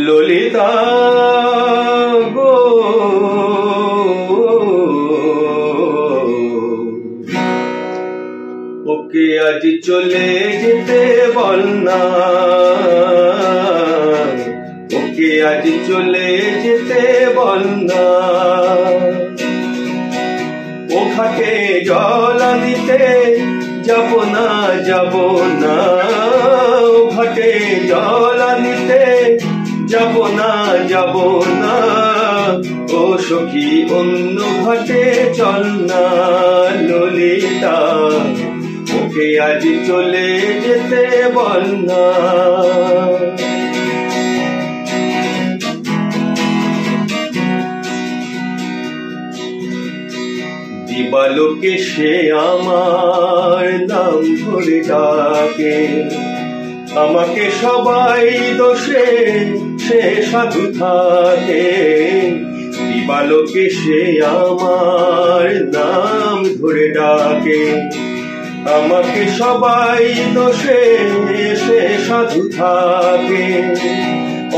ললিতা গো ওকে আজ চলে যেতে বল না, ওকে আজ চলে যেতে বল না। ও ঘাটে জল আনিতে যাব না, যাব না। ও ঘাটে জল আনিতে যাব না, যাব না। ও সখী অন্য ঘাটে চল না। ললিতা ওকে আজ চলে যেতে বল না। দিবালোকে সে আমার নাম ধরে ডাকে, আমাকে সবাই দোষে সে সাধু থাকে। দিবালোকে সে আমার নাম ধরে ডাকে, আমাকে সবাই দোষে সে সাধু থাকে।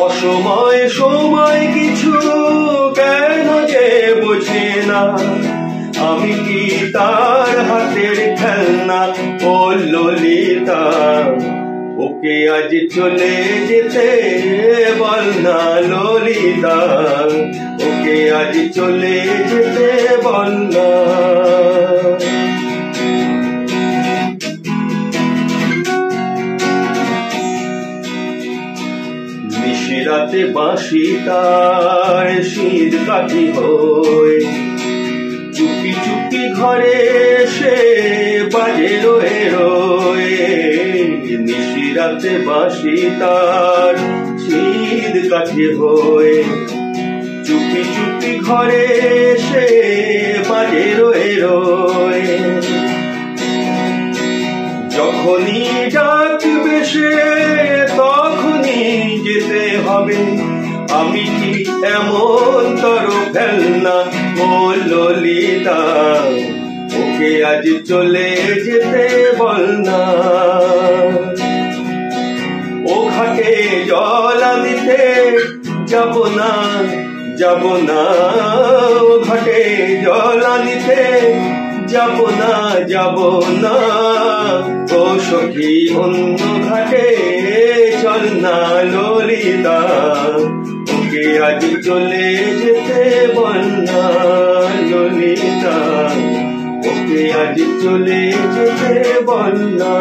অসময় সময় কিছু কেন যে বোঝে না, আমি কি তার হাতের খেলনা। ও ললিতা ওকে আজ চলে যেতে বল না। ললিতা ওকে আজ চলে যেতে বল না। নিশিরাতে বাঁশি তার শির কাঠি হয়ে চুপি চুপি ঘরে সে বাজে রয়ে রয়ে। নিশিরাতে বাঁশি তার শির কাঠি হয়ে চুপি চুপি ঘরে সে বাজে রয়ে রয়ে। যখনই ডাকবে সে তখনই যেতে হবে, আমি কি এমন তর ফেলনা। ও ললিতা ওকে আজ চলে যেতে বল না। ও ঘাটে জল আনিতে যাব না, যাব না। ও ঘাটে জল আনিতে যাব না, যাব না। ও সখী অন্য ঘাটে চল না। ললিতা ওকে আজ চলে যেতে বল না। ললিতা ওকে আজ চলে যেতে বল না।